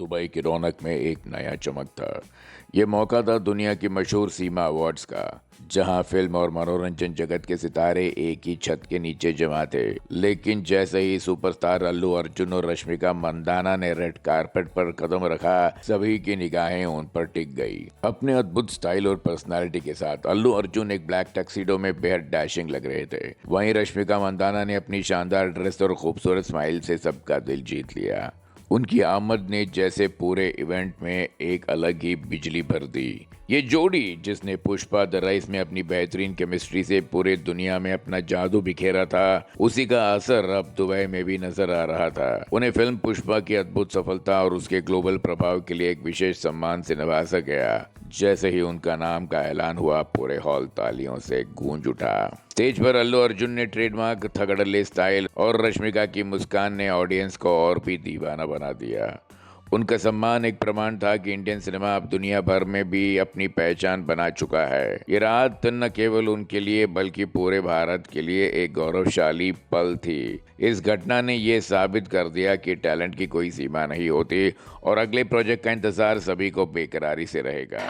Dubai की रौनक में एक नया चमक था। ये मौका था दुनिया की मशहूर सीमा अवार्ड्स का, जहां फिल्म और मनोरंजन जगत के सितारे एक ही छत के नीचे जमा थे। लेकिन जैसे ही सुपरस्टार अल्लू अर्जुन और रश्मिका मंदाना ने रेड कारपेट पर कदम रखा, सभी की निगाहें उन पर टिक गई। अपने अद्भुत स्टाइल और पर्सनालिटी के साथ अल्लू अर्जुन एक ब्लैक टक्सीडो में बेहद डैशिंग लग रहे थे। वहीं रश्मिका मंदाना ने अपनी शानदार ड्रेस और खूबसूरत स्माइल से सबका दिल जीत लिया। उनकी आमद ने जैसे पूरे इवेंट में एक अलग ही बिजली भर दी। ये जोड़ी, जिसने पुष्पा द राइस में अपनी बेहतरीन केमिस्ट्री से पूरे दुनिया में अपना जादू बिखेरा था, उसी का असर अब दुबई में भी नजर आ रहा था। उन्हें फिल्म पुष्पा की अद्भुत सफलता और उसके ग्लोबल प्रभाव के लिए एक विशेष सम्मान से नवाजा गया। जैसे ही उनका नाम का ऐलान हुआ, पूरे हॉल तालियों से गूंज उठा। स्टेज पर अल्लू अर्जुन ने ट्रेडमार्क थगड़ले स्टाइल और रश्मिका की मुस्कान ने ऑडियंस को और भी दीवाना बना दिया। उनका सम्मान एक प्रमाण था कि इंडियन सिनेमा अब दुनिया भर में भी अपनी पहचान बना चुका है। ये रात न केवल उनके लिए बल्कि पूरे भारत के लिए एक गौरवशाली पल थी। इस घटना ने ये साबित कर दिया कि टैलेंट की कोई सीमा नहीं होती और अगले प्रोजेक्ट का इंतजार सभी को बेकरारी से रहेगा।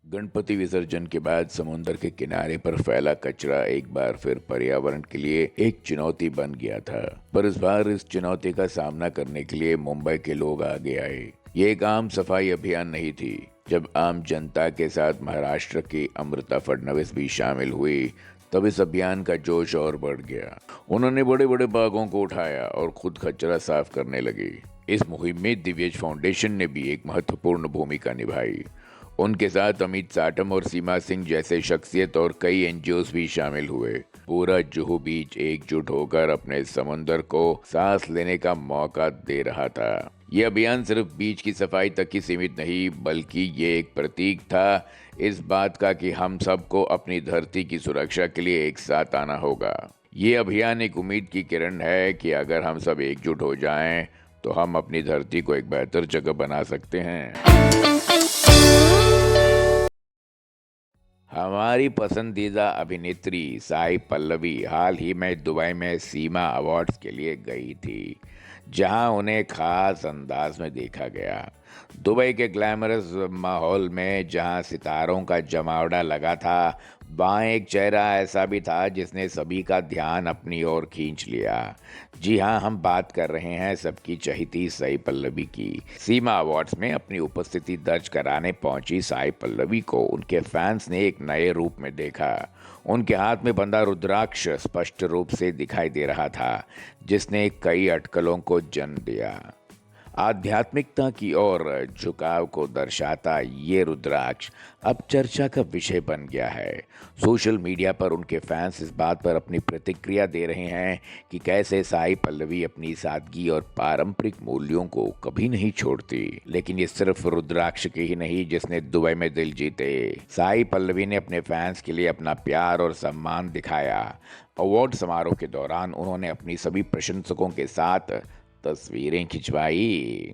गणपति विसर्जन के बाद समुद्र के किनारे पर फैला कचरा एक बार फिर पर्यावरण के लिए एक चुनौती बन गया था। पर इस बार इस चुनौती का सामना करने के लिए मुंबई के लोग आगे आए। ये एक आम सफाई अभियान नहीं थी। जब आम जनता के साथ महाराष्ट्र की अमृता फडणवीस भी शामिल हुई, तब इस अभियान का जोश और बढ़ गया। उन्होंने बड़े बड़े बागों को उठाया और खुद कचरा साफ करने लगी। इस मुहिम में दिव्यज फाउंडेशन ने भी एक महत्वपूर्ण भूमिका निभाई। उनके साथ अमित साटम और सीमा सिंह जैसे शख्सियत और कई एनजीओस भी शामिल हुए। पूरा जुहू बीच एकजुट होकर अपने समुंदर को सांस लेने का मौका दे रहा था। यह अभियान सिर्फ बीच की सफाई तक ही सीमित नहीं, बल्कि ये एक प्रतीक था इस बात का कि हम सबको अपनी धरती की सुरक्षा के लिए एक साथ आना होगा। ये अभियान एक उम्मीद की किरण है कि अगर हम सब एकजुट हो जाएं, तो हम अपनी धरती को एक बेहतर जगह बना सकते हैं। हमारी पसंदीदा अभिनेत्री साई पल्लवी हाल ही में दुबई में सीमा अवार्ड्स के लिए गई थी, जहां उन्हें खास अंदाज में देखा गया। दुबई के ग्लैमरस माहौल में जहां सितारों का जमावड़ा लगा था, वहाँ एक चेहरा ऐसा भी था जिसने सभी का ध्यान अपनी ओर खींच लिया। जी हाँ, हम बात कर रहे हैं सबकी चहेती साई पल्लवी की। सीमा अवार्ड्स में अपनी उपस्थिति दर्ज कराने पहुंची साई पल्लवी को उनके फैंस ने एक नए रूप में देखा। उनके हाथ में बंधा रुद्राक्ष स्पष्ट रूप से दिखाई दे रहा था, जिसने कई अटकलों को जन्म दिया। आध्यात्मिकता की ओर झुकाव को दर्शाता ये रुद्राक्ष अब चर्चा का विषय बन गया है। सोशल मीडिया पर उनके फैंस इस बात पर अपनी प्रतिक्रिया दे रहे हैं कि कैसे साई पल्लवी अपनी सादगी और पारंपरिक मूल्यों को कभी नहीं छोड़ती। लेकिन ये सिर्फ रुद्राक्ष की ही नहीं जिसने दुबई में दिल जीते। साई पल्लवी ने अपने फैंस के लिए अपना प्यार और सम्मान दिखाया। अवार्ड समारोह के दौरान उन्होंने अपनी सभी प्रशंसकों के साथ तस्वीरें खिंचवाई।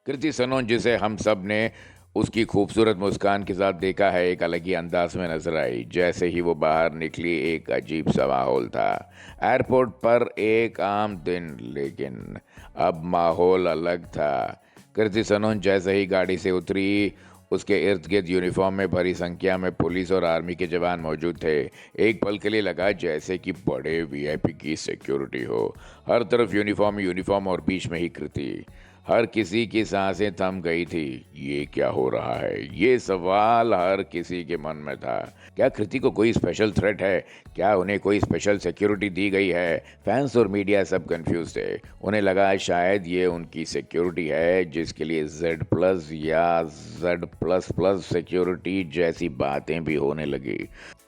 कृति सनोन, जिसे हम सब ने उसकी खूबसूरत मुस्कान के साथ देखा है, एक अलग ही अंदाज में नजर आई। जैसे ही वो बाहर निकली, एक अजीब सा माहौल था। एयरपोर्ट पर एक आम दिन, लेकिन अब माहौल अलग था। कृति सनोन जैसे ही गाड़ी से उतरी, उसके इर्द गिर्द यूनिफॉर्म में भरी संख्या में पुलिस और आर्मी के जवान मौजूद थे। एक पल के लिए लगा जैसे कि बड़े वीआईपी की सिक्योरिटी हो। हर तरफ यूनिफॉर्म और बीच में ही कृति। हर किसी की सांसें थम गई थी। ये क्या हो रहा है? ये सवाल हर किसी के मन में था। क्या कृति को कोई स्पेशल थ्रेट है? क्या उन्हें कोई स्पेशल सिक्योरिटी दी गई है? फैंस और मीडिया सब कंफ्यूज थे। उन्हें लगा शायद ये उनकी सिक्योरिटी है, जिसके लिए Z+ या Z++ सिक्योरिटी जैसी बातें भी होने लगी।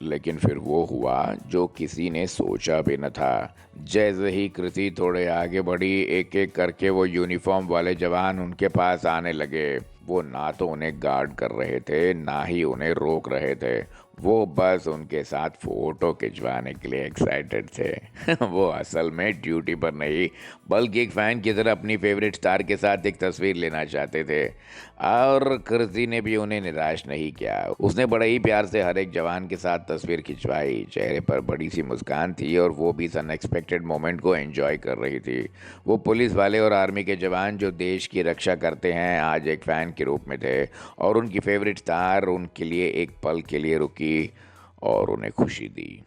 लेकिन फिर वो हुआ जो किसी ने सोचा भी न था। जैसे ही कृति थोड़े आगे बढ़ी, एक एक करके वो यूनिफॉर्म वाले जवान उनके पास आने लगे। वो ना तो उन्हें गार्ड कर रहे थे, ना ही उन्हें रोक रहे थे। वो बस उनके साथ फ़ोटो खिंचवाने के लिए एक्साइटेड थे। वो असल में ड्यूटी पर नहीं, बल्कि एक फ़ैन की तरह अपनी फेवरेट स्टार के साथ एक तस्वीर लेना चाहते थे। और कृति ने भी उन्हें निराश नहीं किया। उसने बड़े ही प्यार से हर एक जवान के साथ तस्वीर खिंचवाई। चेहरे पर बड़ी सी मुस्कान थी और वो भी इस अनएक्सपेक्टेड मोमेंट को एंजॉय कर रही थी। वो पुलिस वाले और आर्मी के जवान जो देश की रक्षा करते हैं, आज एक फ़ैन के रूप में थे और उनकी फेवरेट स्टार उनके लिए एक पल के लिए रुकी और उन्हें खुशी दी।